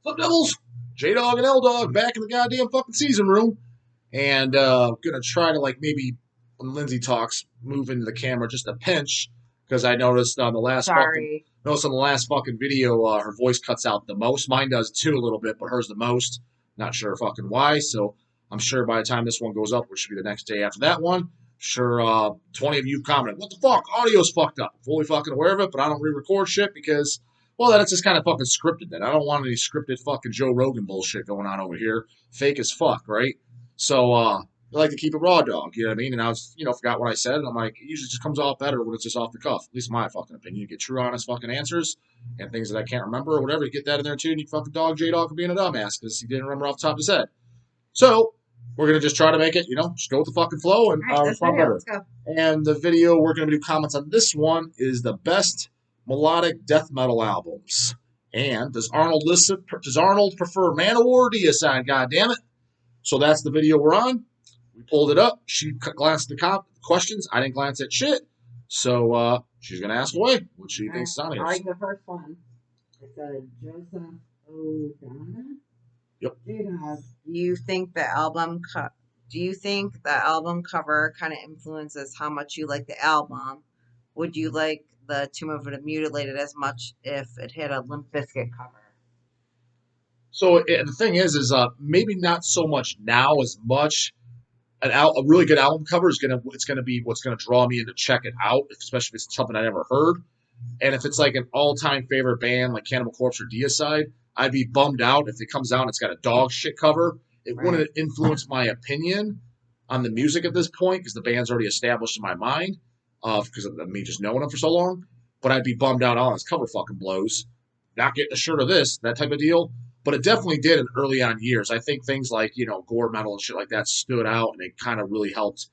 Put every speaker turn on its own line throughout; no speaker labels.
Flip Devils, J-Dog and L-Dog back in the goddamn fucking season room. And gonna try to, like, maybe when Lindsay talks, move into the camera just a pinch, because I noticed on
Sorry.
the last fucking video, her voice cuts out the most. Mine does too a little bit, but hers the most. Not sure fucking why. So I'm sure by the time this one goes up, which should be the next day after that one, sure 20 of you commented, what the fuck? Audio's fucked up. I'm fully fucking aware of it, but I don't re-record shit because, well, then it's just kind of fucking scripted then. I don't want any scripted fucking Joe Rogan bullshit going on over here. Fake as fuck, right? So I like to keep it raw dog, you know what I mean? And I was, forgot what I said, and I'm like, it usually just comes off better when it's just off the cuff. At least my fucking opinion. You get true, honest fucking answers and things that I can't remember or whatever. You get that in there too, and you fucking dog J-Dog for being a dumbass because he didn't remember off the top of his head. So we're gonna just try to make it, just go with the fucking flow and
All right, this
respond
video,
better.
let's go.
And the video we're gonna do comments on this one is the best melodic death metal albums. And does Arnold prefer Manowar or Deicide? God damn it! So that's the video we're on. We pulled it up. She glanced at the questions. I didn't glance at shit. So she's gonna ask away what she thinks is on here.
I like the first one. It's a Joseph O'Donnell.
Yep.
Do you think the album cover kind of influences how much you like the album? Would you like the Tomb of the Mutilated as much if it had a Limp Bizkit cover?
So the thing is maybe not so much now as much. A really good album cover is gonna be what's gonna draw me in to check it out, especially if it's something I never heard. And if it's like an all-time favorite band like Cannibal Corpse or Deicide, I'd be bummed out if it comes out and it's got a dog shit cover. It wouldn't influence my opinion on the music at this point because the band's already established in my mind because of me just knowing them for so long. But I'd be bummed out, oh, this cover fucking blows. Not getting a shirt of this, that type of deal. But it definitely did in early on years. I think things like, gore metal and shit like that stood out and it kind of really helped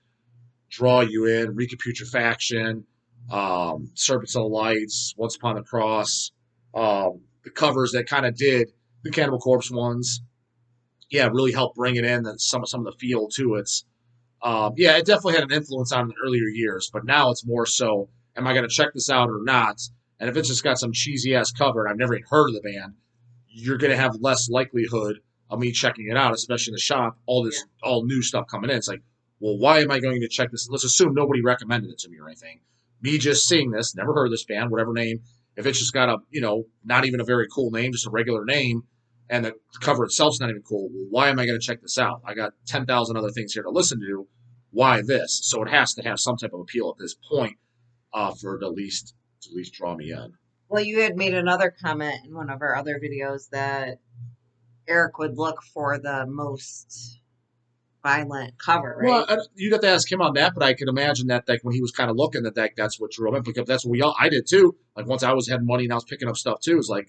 draw you in. Recaputrefaction, Serpents of the Lights, Once Upon the Cross, the covers that kind of did, the Cannibal Corpse ones, really helped bring it in, and some of the feel to it. It definitely had an influence on the earlier years, but now it's more so, am I going to check this out or not? And if it's just got some cheesy ass cover and I've never even heard of the band, you're going to have less likelihood of me checking it out, especially in the shop. All new stuff coming in. It's like, well, why am I going to check this? Let's assume nobody recommended it to me or anything. Me just seeing this, never heard of this band, whatever name. If it's just got a, not even a very cool name, just a regular name, and the cover itself's not even cool, well, why am I going to check this out? I got 10,000 other things here to listen to. Why this? So it has to have some type of appeal at this point for at least draw me in.
Well, you had made another comment in one of our other videos that Eric would look for the most violent cover, right?
Well, you'd have to ask him on that, but I could imagine that, like, when he was kind of looking, that's what drew him in, because that's what I did too. Like, once I had money and I was picking up stuff too, it's like,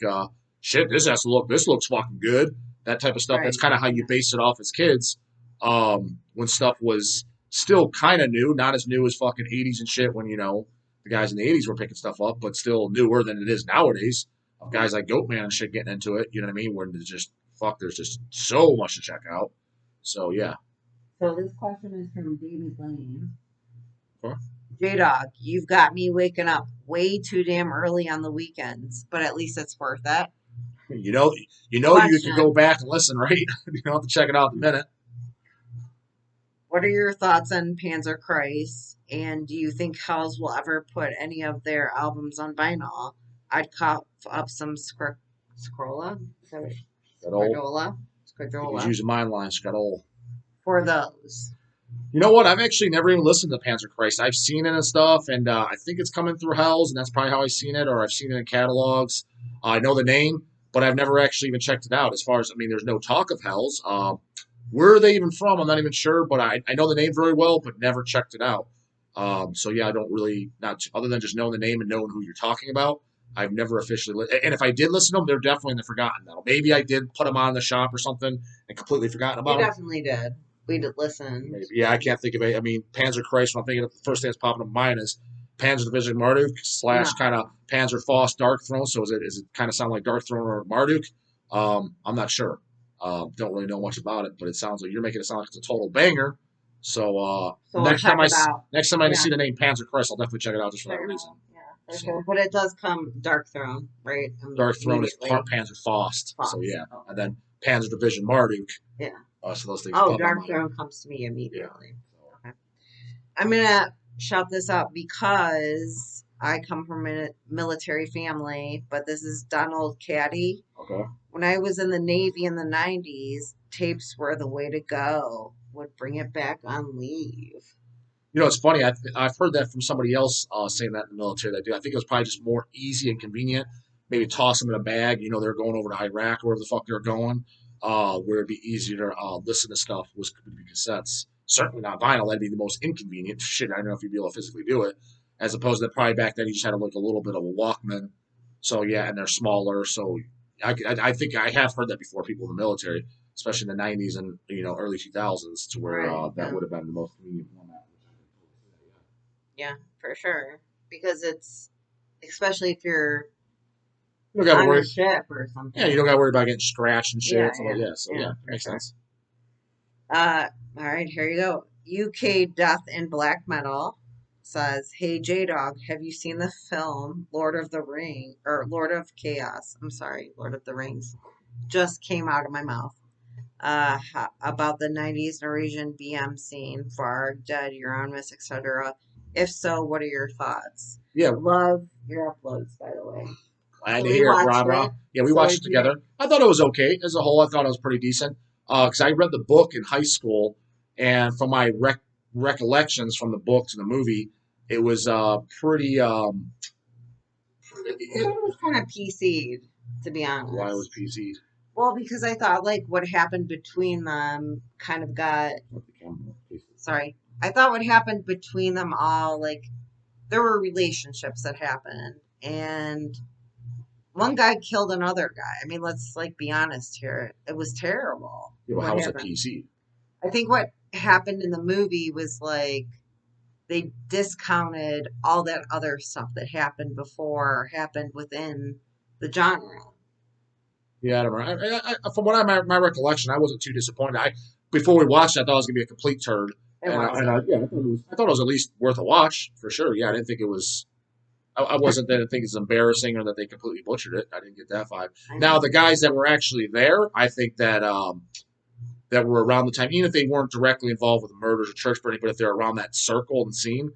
shit, this looks fucking good. That type of stuff. Right. That's kind of how you base it off as kids. When stuff was still kind of new, not as new as fucking 80s and shit when, the guys in the 80s were picking stuff up, but still newer than it is nowadays. Of guys like Goatman and shit getting into it, you know what I mean? Where there's just so much to check out. So, yeah.
So this question is from David Lane.
Huh?
J-Dog, you've got me waking up way too damn early on the weekends, but at least it's worth it.
You can go back and listen, right? You don't have to check it out in a minute.
What are your thoughts on Panzerchrist? And do you think Hells will ever put any of their albums on vinyl? I'd cough up some Scrolla.
Scrolla. He's using mine line, Scrolla.
For those.
You know what? I've actually never even listened to Panzerchrist. I've seen it and stuff, and I think it's coming through Hells, and that's probably how I've seen it, or I've seen it in catalogs. I know the name, but I've never actually even checked it out. As far as, there's no talk of Hells. Where are they even from? I'm not even sure, but I know the name very well, but never checked it out. So yeah, I don't really, other than just knowing the name and knowing who you're talking about, I've never officially, and if I did listen to them, they're definitely in the forgotten now. Maybe I did put them on in the shop or something and completely forgotten about them.
You definitely did. We did listen.
Maybe. Yeah, I can't think of it. Panzerchrist, when I'm thinking of the first thing that's popping up in mind is Panzer Division Marduk / kind of Panzer Faust Dark Throne. So is it kind of sound like Dark Throne or Marduk? I'm not sure. Don't really know much about it, but it sounds like you're making it sound like it's a total banger. So next time I see the name Panzerchrist, I'll definitely check it out just for that reason.
Yeah. For
So
sure. But it does come Dark Throne, right?
Dark Throne is
Immediately.
Panzer Faust. So
Fox.
yeah, and
Okay.
then Panzer Division Marduk.
Yeah.
So those things
Oh,
pop in my
Dark
mind.
Throne comes to me
Yeah.
immediately.
So,
Okay. I'm gonna shout this out because I come from a military family, but this is Donald Caddy.
okay.
When I was in the Navy in the 90s, tapes were the way to go. Would bring it back on leave.
It's funny. I've heard that from somebody else saying that in the military. They do. I think it was probably just more easy and convenient. Maybe toss them in a bag. They're going over to Iraq or wherever the fuck they're going, where it'd be easier to listen to stuff was could be cassettes. Certainly not vinyl. That'd be the most inconvenient. Shit, I don't know if you'd be able to physically do it. As opposed to probably back then, you just had like a little bit of a Walkman. So yeah, and they're smaller. So I think I have heard that before. People in the military, especially in the '90s and early 2000s, to where
Right.
that
Yeah.
would have been the most convenient format.
Yeah, for sure. Because it's especially if you're
You don't got to
on a
worry.
ship or
Yeah, you
something.
don't got to worry about getting scratched and
Yeah,
shit. So
yeah,
yeah, so
yeah,
yeah,
for
makes
sure.
sense.
All right, here you go. UK Death in Black Metal says, "Hey J Dog, have you seen the film Lord of the Ring or Lord of Chaos? I'm sorry, Lord of the Rings. Just came out of my mouth. About the 90s Norwegian BM scene, Varg, Dead, Euronymous, etc. If so, what are your thoughts?
Yeah,
Love your uploads, by the way.
glad
So
to
we
hear it,
watched
rah
it.
rah. Yeah, we
So
watched
what
it
did you
together.
think?
I thought it was okay as a whole. I thought it was pretty decent because I read the book in high school, and from my recollections from the book to the movie, it was pretty.
I thought it was kind of PC'd, to be
Why it was
honest.
PC.
Well, because I thought like what happened between them kind of got sorry. I thought what happened between them all like there were relationships that happened and one guy killed another guy. I mean, let's like be honest here. It was terrible
Yeah, well,
what
how was it
happened.
PC?
I think what happened in the movie was like they discounted all that other stuff that happened before or happened within the genre.
Yeah, I don't know. From what my recollection, I wasn't too disappointed. Before we watched, it, I thought it was gonna be a complete turd,
It wasn't.
yeah, I thought it was at least worth a watch for sure. Yeah, I didn't think it was. I didn't think it's embarrassing or that they completely butchered it. I didn't get that vibe.
I
Now
know.
the guys that were actually there, I think that were around the time, even if they weren't directly involved with the murders or church burning, but if they're around that circle and scene,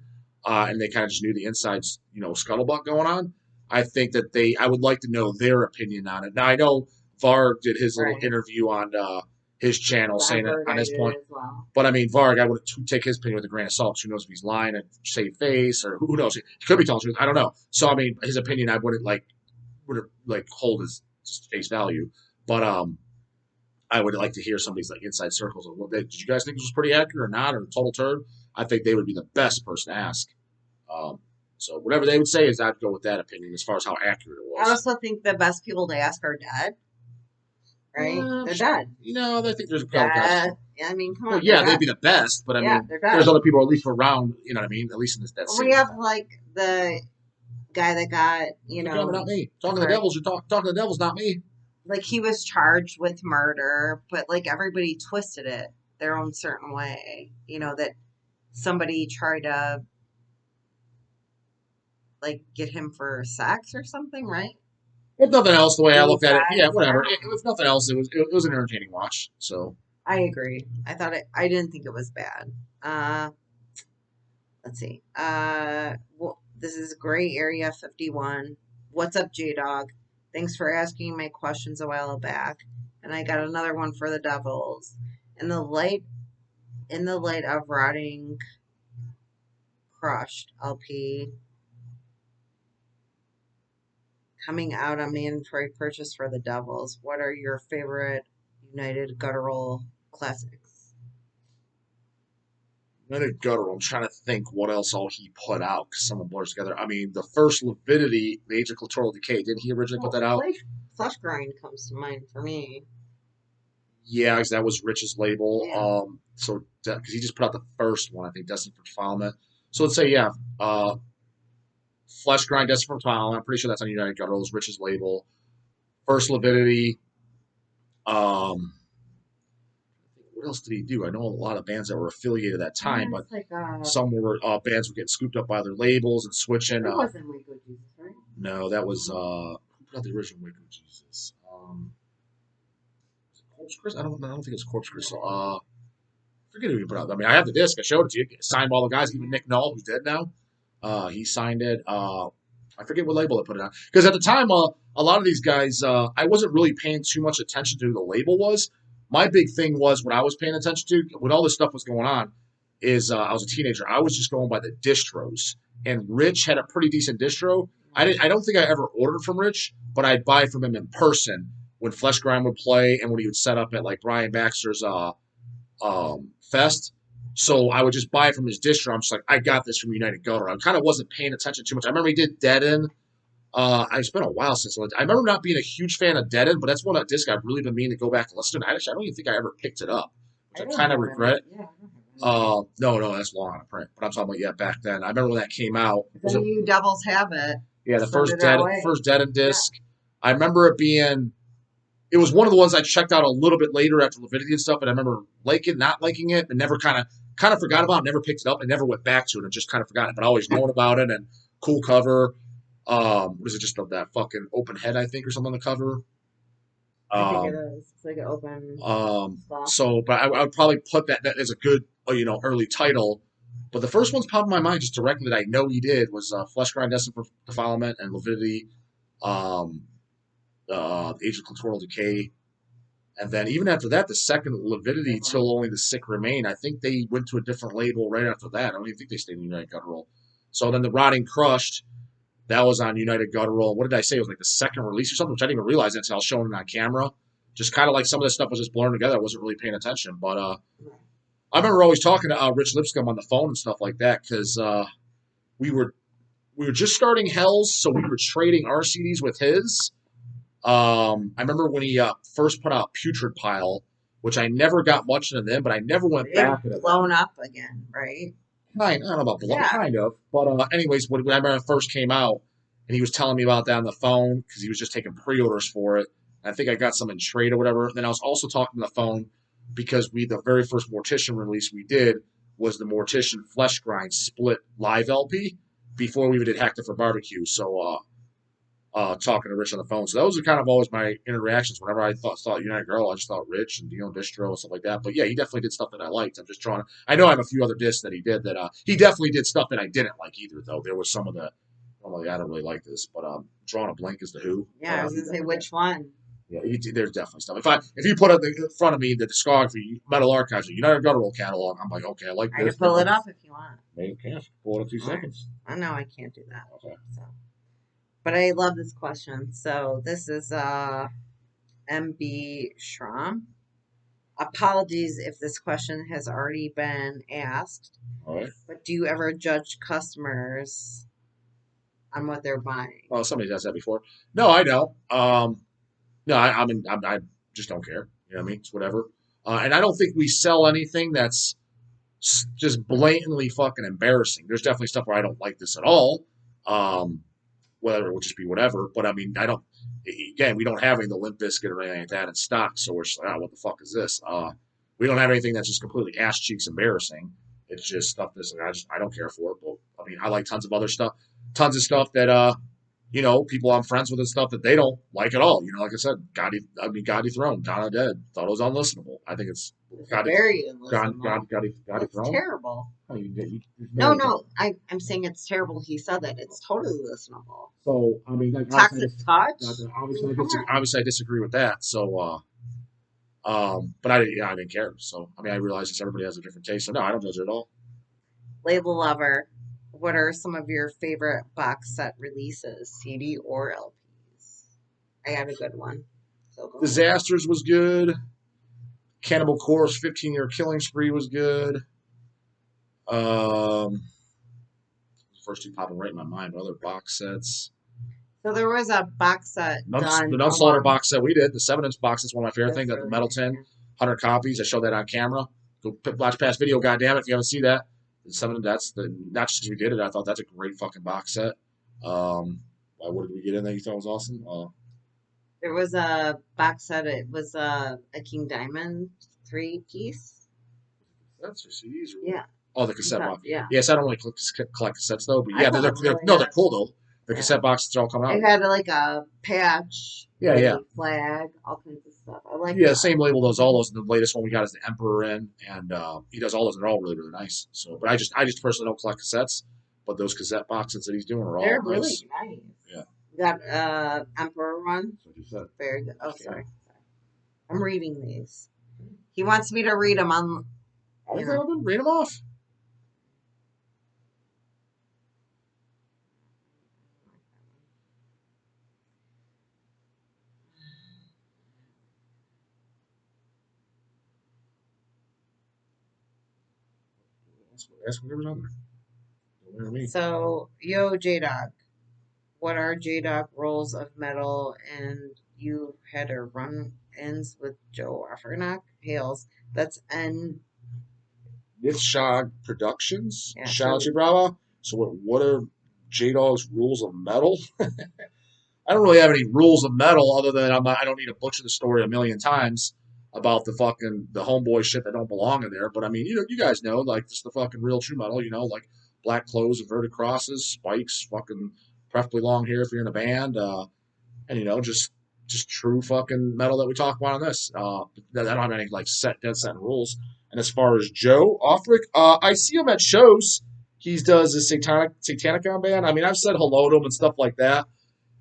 and they kind of just knew the insides, scuttlebutt going on, I think that I would like to know their opinion on it. Now I know Varg did his little
Right.
interview on his channel
I
saying that
heard
on
I
his
did
point.
as well.
But I mean, Varg, I would take his opinion with a grain of salt. Who knows if he's lying and save face, or who knows? He could be telling the truth. I don't know. So I mean, his opinion, I wouldn't like hold as just face value. But I would like to hear somebody's like inside circles of did you guys think this was pretty accurate or not, or total turd? I think they would be the best person to ask. Um, so whatever they would say is I'd go with that opinion as far as how accurate it
I
was.
also think the best people to ask are dead, right?
Uh,
They're dead.
I think there's a couple guys.
Dead. I mean, come
Well,
on, they're
yeah, they'd
dead.
be the best, but I
Yeah,
mean,
they're
there's
dead.
other people at least around. You know what I mean? At least in that
We
scene.
have like the guy that got,
You're talking about me. Talking to the
sorry,
devils. Talking to the devils, not me.
like he was charged with murder, but like everybody twisted it their own certain way. That somebody tried to like get him for sex or something, right?
If nothing else, the way I
Gay
looked at it, yeah,
sex. I
whatever.
don't know.
If nothing else, it was an entertaining watch. So
I agree. I didn't think it was bad. Uh, let's see. Well, this is Gray Area 51. What's up, J Dog? Thanks for asking my questions a while back. And I got another one for the Devils. In the light, in the light of rotting, crushed LP coming out on mandatory purchase for the Devils, what are your favorite United Guttural classics?
another Guttural. I'm trying to think what else all he put out because someone blurs together. I mean, the first Lividity, the Age of Clitoral Decay, didn't he originally put
Well,
that out?
Flesh Grind comes to mind for me.
Yeah, because that was Rich's label.
Yeah.
So because he just put out the first one, I think, Destined for Defilement. So let's say, yeah, Flesh Grind, Destined for Defilement. I'm pretty sure that's on United Guttural's Rich's label. First Lividity. Um, what else did he do? I know a lot of bands that were affiliated at that time, but
It's like
some were bands were getting scooped up by their labels and switching.
it wasn't Waco Jesus, right?
No, that was who put out the original Waco Jesus? Corpse Chris? I don't think it's Corpse Chris. Forget who he put out. I mean, I have the disc. I showed it to you. Signed by all the guys, even Nick Null, who's dead now. He signed it. I forget what label they put it on. Because at the time, a lot of these guys, I wasn't really paying too much attention to who the label was. My big thing was what I was paying attention to when all this stuff was going on is I was a teenager. I was just going by the distros, and Rich had a pretty decent distro. I don't think I ever ordered from Rich, but I'd buy from him in person when Flesh Grind would play and when he would set up at like Brian Baxter's fest. So I would just buy it from his distro. I'm just like, I got this from United Guttural. I kind of wasn't paying attention too much. I remember he did Dead End. It's been a while since I remember not being a huge fan of Dead End, but that's one of disc I've really been meaning to go back and listen to. Actually, I don't even think I ever picked it up, which I kind of regret.
Yeah.
No, that's long on print. But I'm talking about back then. I remember when that came out.
The new Devils Have It.
Yeah, the first Dead End disc. Yeah. I remember it being. It was one of the ones I checked out a little bit later after Leviticus and stuff, and I remember not liking it, and never kind of forgot about it, never picked it up, and never went back to it, and just kind of forgot it. But I always known about it, and cool cover. Was it just that fucking open head, I think, or something on the cover?
I think it is. It's like an open.
But I would probably put that as a good, early title. But the first one's popped in my mind just directly that I know he did was Flesh Grind, Destined for Defilement, and Leviticus. Age of Clitoral Decay. And then even after that, the second Leviticus till Only the Sick Remain, I think they went to a different label right after that. I don't even think they stayed in United Guttural. So then the Rotting Crushed, that was on United Guttural. What did I say? It was like the second release or something, which I didn't even realize until I was showing it on camera. Just kind of like some of this stuff was just blurring together. I wasn't really paying attention. But I remember always talking to Rich Lipscomb on the phone and stuff like that because we were just starting Hells, so we were trading our CDs with his. I remember when he first put out Putrid Pile, which I never got much into them, but I never went back.
Blown up again, right?
I don't know about blown, kind of. But anyways, when I remember it first came out, and he was telling me about that on the phone because he was just taking pre-orders for it. And I think I got some in trade or whatever. And then I was also talking on the phone because the very first Mortician release we did was the Mortician Flesh Grind Split live LP before we did Hacked It for Barbecue. So talking to Rich on the phone. So those are kind of always my interactions. Whenever I thought United Girl, I just thought Rich and Distro and stuff like that. But yeah, he definitely did stuff that I liked. I'm just trying to. I know I have a few other discs that he did that he definitely did stuff that I didn't like either. Though there was some of the. I'm like, I don't really like this, but drawing a blank is the Who.
Yeah, I was gonna say which one.
Yeah, there's definitely stuff. If you put it in front of me the discography, Metal Archives, the United Guttural catalog, I'm like, okay, I like this.
I can pull it up if you want.
Maybe you can. Pull it in 2 seconds.
I know I can't do that. Okay. So. But I love this question. So this is MB Schramm. Apologies if this question has already been asked.
All right.
But do you ever judge customers on what they're buying?
Well, somebody's asked that before. No, I don't. No, I just don't care. You know what I mean? It's whatever. And I don't think we sell anything that's just blatantly fucking embarrassing. There's definitely stuff where I don't like this at all. Whether it would just be whatever. But I mean, I don't. Again, we don't have any of the Limp Bizkit or anything like that in stock, so we're just like, what the fuck is this? We don't have anything that's just completely ass cheeks embarrassing. It's just stuff that's like, I don't care for it. But I mean, I like tons of other stuff, tons of stuff that people I'm friends with and stuff that they don't like at all. Like I said, God Dethroned, Donna Dead, thought it was unlistenable. I think it's
very unlistenable.
God Dethroned.
Terrible.
Oh,
No, I'm saying it's terrible. He said that it's totally listenable.
So I mean,
Toxic Touch.
Obviously, I disagree with that. So, but I didn't care. So I mean, I realize that everybody has a different taste. So no, I don't judge it at all.
Label Lover. What are some of your favorite box set releases, CD or LPs? I had a good one. So
Disasters was good. Cannibal Corpse 15-Year Killing Spree was good. The first two popping right in my mind, but other box sets.
So there was a box set done.
The Nunslaughter box set we did, the 7-inch box is one of my favorite things. That the metal tin, 100 copies. I showed that on camera. Go watch past video, goddamn it, if you haven't seen that. That's not just because we did it. I thought that's a great fucking box set. What did we get in there? You thought was awesome?
There was a box set. It was a King Diamond 3 piece.
That's your CDs or what?
Yeah,
Oh, the cassette
cassettes.
box.
Yeah,
Yes, I don't really collect cassettes though, but
I
yeah,
thought it was really
no, they're
nice.
cool though. The
Yeah,
cassette boxes are all coming
it
out.
had like a patch,
Yeah, yeah.
a flag, all kinds of stuff. I like
Yeah,
that.
same label does all those. The latest one we got is the Emperor in, and he does all those. And they're all really, really nice. So, but I just personally don't collect cassettes, but those cassette boxes that he's doing are
They're
all
really
nice.
nice.
Yeah.
Got Emperor one.
So you said.
Very good. Oh,
Yeah.
sorry. I'm reading these. He wants me to read them on.
I
You
think
know.
I'll read them off. Ask whatever's on there. Don't matter to me.
So, yo, J Dog, what are J Dog rolls of metal? And you had a run ins with Joe Offernock? Hails. That's N.
Nithshog Productions,
Yeah,
Shout
so
out Brava. So what are J Dog's rules of metal? I don't really have any rules of metal other than I don't need to butcher the story a million times about the homeboy shit that don't belong in there. But I mean, you guys know, like just the fucking real true metal, like black clothes, inverted crosses, spikes, fucking preferably long hair if you're in a band, and just true fucking metal that we talk about on this. I don't have any like dead set rules. And as far as Joe Offrick, I see him at shows. He does a Satanica band. I mean, I've said hello to him and stuff like that.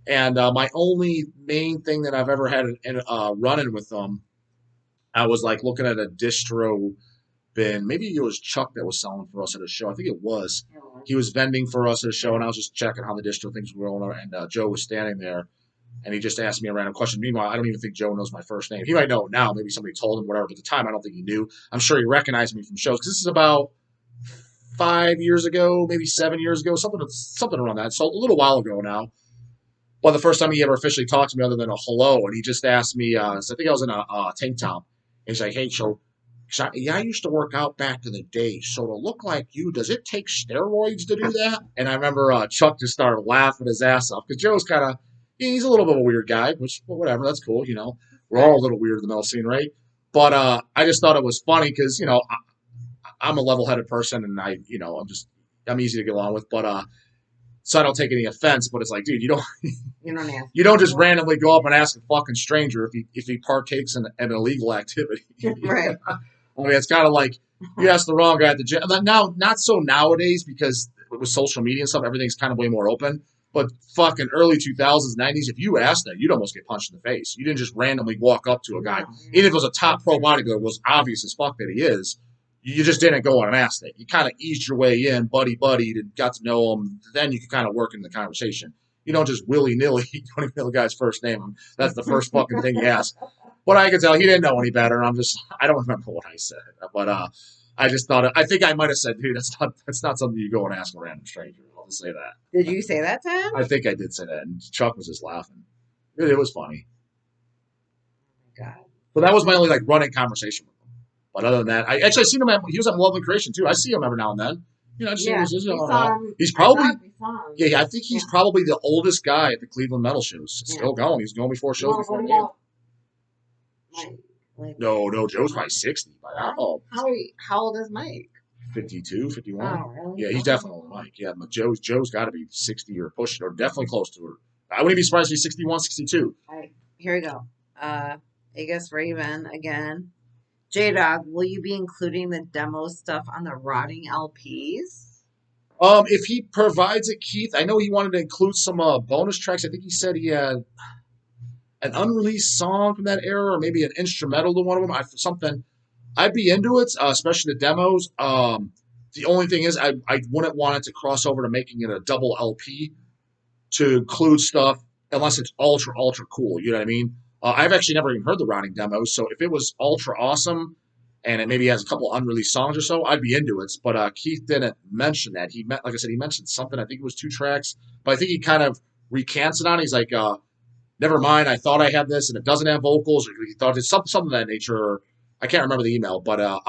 And my only main thing that I've ever had running with them, I was like looking at a distro bin. Maybe it was Chuck that was selling for us at a show. I think it was. He was vending for us at a show, and I was just checking how the distro things were going. And Joe was standing there, and he just asked me a random question. Meanwhile, I don't even think Joe knows my first name. He might know it now. Maybe somebody told him, whatever. But at the time, I don't think he knew. I'm sure he recognized me from shows because this is about 5 years ago, maybe 7 years ago, something around that. So a little while ago now. Well, the first time he ever officially talked to me other than a hello, and he just asked me, so I think I was in a tank top. And he's like, hey, so yeah, I used to work out back in the day. So to look like you, does it take steroids to do that? And I remember Chuck just started laughing his ass off because Joe's kind of, he's a little bit of a weird guy, which, well, whatever, that's cool. We're all a little weird in the metal scene, right? But I just thought it was funny because, I'm a level headed person and I'm easy to get along with. But so I don't take any offense, but it's like, dude,
you don't ask.
you don't just randomly go up and ask a fucking stranger if he partakes in an illegal activity.
Right.
I mean, it's kind of like you ask the wrong guy at the gym. Now, not so nowadays because with social media and stuff, everything's kind of way more open. But fucking early 2000s, 90s, if you asked that, you'd almost get punched in the face. You didn't just randomly walk up to a guy.
No,
Even if it was a top pro bodybuilder, it was obvious as fuck that he is. You just didn't go on and ask that. You kind of eased your way in, buddy, and got to know him. Then you could kind of work in the conversation. You don't just willy nilly. You don't even know the guy's first name. That's the first fucking thing you ask. But I could tell he didn't know any better. And I don't remember what I said. But I just thought, I think I might have said, dude, that's not something you go and ask a random stranger. I'll just say that.
Did you say that to him?
I think I did say that. And Chuck was just laughing. It was funny.
Oh my God.
But that was my only like running conversation with him. But other than that, I actually seen him. He was at Love and Creation too. I see him every now and then. I just see him. He's probably yeah. I think he's probably the oldest guy at the Cleveland Metal shows. Still going. He's going before shows before the game. No, Joe's probably 60 by now. Oh,
how old is Mike?
52, 51.
Oh, really?
Yeah, he's definitely older than Mike. Yeah, but Joe's got to be 60 or pushing, or definitely close to her. I wouldn't be surprised if he's 61, 62.
All right, here we go. I guess Raven again. J-Dog, will you be including the demo stuff on the Rotting LPs?
If he provides it, Keith, I know he wanted to include some bonus tracks. I think he said he had an unreleased song from that era, or maybe an instrumental to one of them. Something. I'd be into it, especially the demos. The only thing is, I wouldn't want it to cross over to making it a double LP to include stuff unless it's ultra cool. You know what I mean? I've actually never even heard the Rotting demos, so if it was ultra awesome and it maybe has a couple unreleased songs or so, I'd be into it. But Keith didn't mention that. Like I said, he mentioned something. I think it was 2 tracks, but I think he kind of recants it on. He's like, never mind. I thought I had this and it doesn't have vocals, or he thought it's something of that nature. Or I can't remember the email, but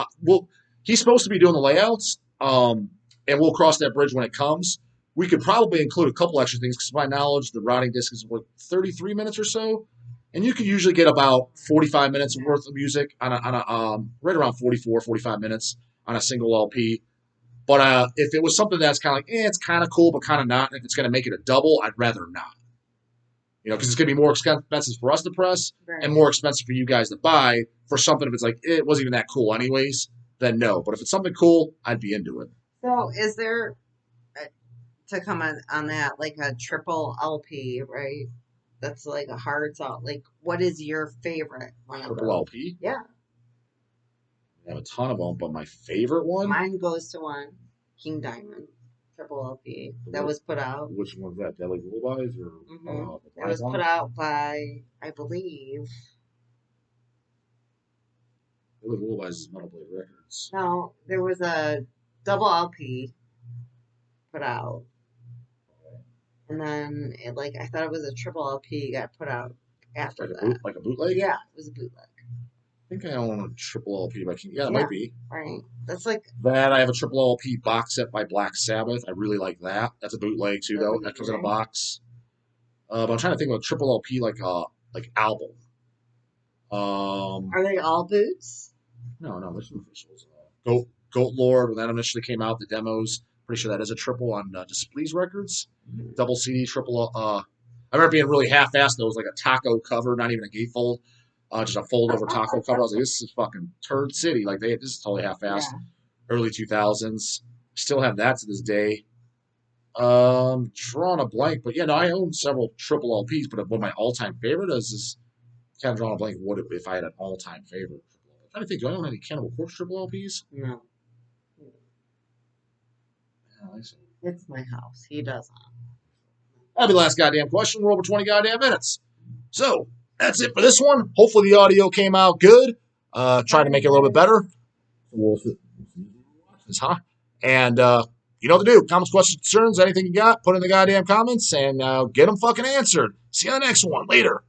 he's supposed to be doing the layouts, and we'll cross that bridge when it comes. We could probably include a couple extra things because, to my knowledge, the Rotting disc is 33 minutes or so. And you can usually get about 45 minutes worth of music on a right around 44, 45 minutes on a single LP. But if it was something that's kind of like, it's kind of cool, but kind of not, and if it's going to make it a double, I'd rather not. Because it's going to be more expensive for us to press and
Right.
more expensive for you guys to buy for something if it's like, it wasn't even that cool anyways, then no. But if it's something cool, I'd be into it.
So, is there to come on that like a triple LP, right? That's like a hard salt. Like, what is your favorite one of
Triple
those?
LP.
Yeah,
I have a ton of them, but my favorite one,
mine goes to one King Diamond triple LP that was put out.
which one's that? Deadly Lullabies or the
It
black
was put
one?
out by, I believe,
Deadly Lullabies is Metal Blade Records.
no, there was a double LP put out, and then it like I thought it was a triple LP got put out after that.
Like a bootleg?
Yeah, it was a bootleg.
I think I own a triple LP by King. Yeah, it
Yeah,
might be.
right. That's like
That I have a triple LP box set by Black Sabbath. I really like that. That's a bootleg too,
a
though. That comes in a
bootleg.
box. But I'm trying to think of a triple LP like album. Um,
Are they all boots?
no, there's some officials. Goat Lord when that initially came out, the demos. Pretty sure that is a triple on Displease Records. Double CD, triple. I remember being really half-assed. Though it was like a taco cover, not even a gatefold, just a fold-over taco cover. I was like, this is fucking turd city. Like this is totally half-assed.
Yeah.
Early 2000s. Still have that to this day. Drawing a blank, but yeah, no, I own several triple LPs. But one of my all-time favorite is kind of drawing a blank. What if I had an all-time favorite? I'm trying to think. Do I own any Cannibal Corpse triple LPs?
No,
Yeah, I see.
it's my house. He doesn't.
That'll be the last goddamn question. We're over 20 goddamn minutes. So that's it for this one. Hopefully the audio came out good. Trying to make it a little bit better. We'll see. Huh? And you know what to do. Comments, questions, concerns, anything you got, put in the goddamn comments and get them fucking answered. See you on the next one. Later.